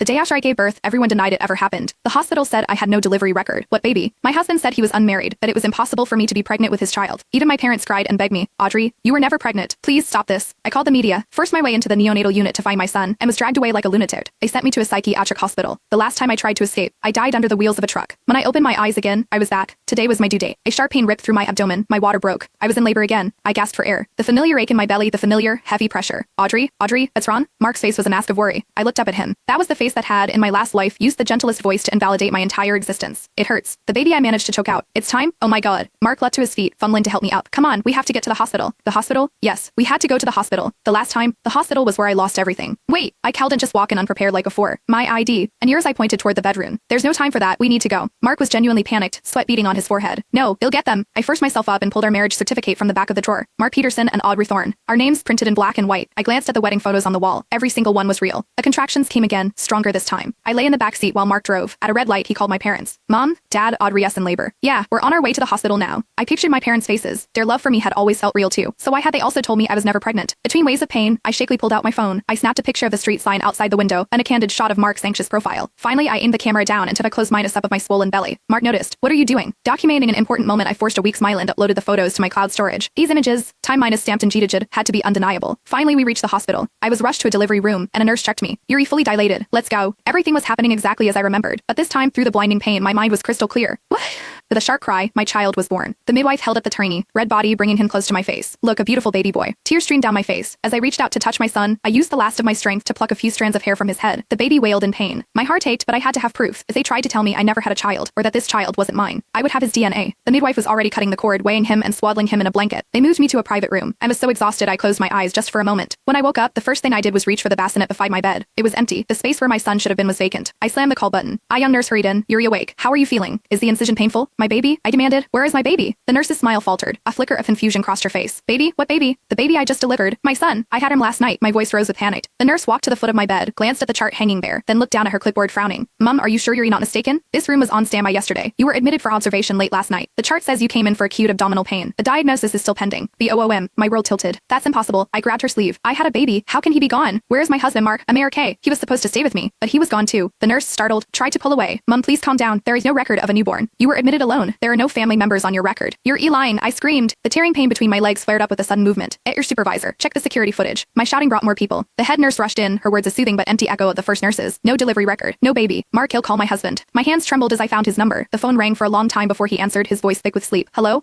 The day after I gave birth, everyone denied it ever happened. The hospital said I had no delivery record. What baby? My husband said he was unmarried, but it was impossible for me to be pregnant with his child. Even my parents cried and begged me, Audrey, you were never pregnant. Please stop this. I called the media, forced my way into the neonatal unit to find my son, and was dragged away like a lunatic. They sent me to a psychiatric hospital. The last time I tried to escape, I died under the wheels of a truck. When I opened my eyes again, I was back. Today was my due date. A sharp pain ripped through my abdomen. My water broke. I was in labor again. I gasped for air. The familiar ache in my belly, the familiar, heavy pressure. Audrey, what's wrong? Mark's face was a mask of worry. I looked up at him. That was the face that had, in my last life, used the gentlest voice to invalidate my entire existence. It hurts. The baby I managed to choke out. It's time? Oh my god. Mark leapt to his feet, fumbling to help me up. Come on, we have to get to the hospital. The hospital? Yes, we had to go to the hospital. The last time, the hospital was where I lost everything. Wait, I couldn't just walk in unprepared like before. My ID. And yours I pointed toward the bedroom. There's no time for that, we need to go. Mark was genuinely panicked, sweat beading on his forehead. No, they'll get them. I forced myself up and pulled our marriage certificate from the back of the drawer. Mark Peterson and Audrey Thorne. Our names printed in black and white. I glanced at the wedding photos on the wall. Every single one was real. The contractions came again, stronger this time. I lay in the back seat while Mark drove. At a red light, he called my parents. Mom, Dad, Audrey S. in labor. Yeah, we're on our way to the hospital now. I pictured my parents' faces. Their love for me had always felt real too. So why had they also told me I was never pregnant? Between waves of pain, I shakily pulled out my phone. I snapped a picture of the street sign outside the window and a candid shot of Mark's anxious profile. Finally, I aimed the camera down and took a close minus up of my swollen belly. Mark noticed. What are you doing? Documenting an important moment, I forced a weak smile and uploaded the photos to my cloud storage. These images, time minus stamped in G-Digit, had to be undeniable. Finally, we reached the hospital. I was rushed to a delivery room, and a nurse checked me. Yuri fully dilated. Let's go. Everything was happening exactly as I remembered. But this time, through the blinding pain, my mind was crystal clear. What? With a sharp cry, my child was born. The midwife held up the tiny, red body, bringing him close to my face. Look, a beautiful baby boy. Tears streamed down my face. As I reached out to touch my son, I used the last of my strength to pluck a few strands of hair from his head. The baby wailed in pain. My heart ached, but I had to have proof, as they tried to tell me I never had a child, or that this child wasn't mine. I would have his DNA. The midwife was already cutting the cord, weighing him and swaddling him in a blanket. They moved me to a private room. I was so exhausted I closed my eyes just for a moment. When I woke up, the first thing I did was reach for the bassinet beside my bed. It was empty. The space where my son should have been was vacant. I slammed the call button. A young nurse hurried in. Yuri, awake. How are you feeling? Is the incision painful? My baby? I demanded. Where is my baby? The nurse's smile faltered. A flicker of confusion crossed her face. Baby? What baby? The baby I just delivered. My son. I had him last night. My voice rose with panic. The nurse walked to the foot of my bed, glanced at the chart hanging there, then looked down at her clipboard frowning. Mom, are you sure you're not mistaken? This room was on standby yesterday. You were admitted for observation late last night. The chart says you came in for acute abdominal pain. The diagnosis is still pending. BOOM. My world tilted. That's impossible. I grabbed her sleeve. I had a baby. How can he be gone? Where is my husband, Mark? America. He was supposed to stay with me, but he was gone too. The nurse, startled, tried to pull away. Mom, please calm down. There is no record of a newborn. You were admitted alone. There are no family members on your record. You're lying, I screamed. The tearing pain between my legs flared up with a sudden movement. At your supervisor. Check the security footage. My shouting brought more people. The head nurse rushed in, her words a soothing but empty echo of the first nurse's. No delivery record. No baby. Mark, he'll call my husband. My hands trembled as I found his number. The phone rang for a long time before he answered, his voice thick with sleep. Hello?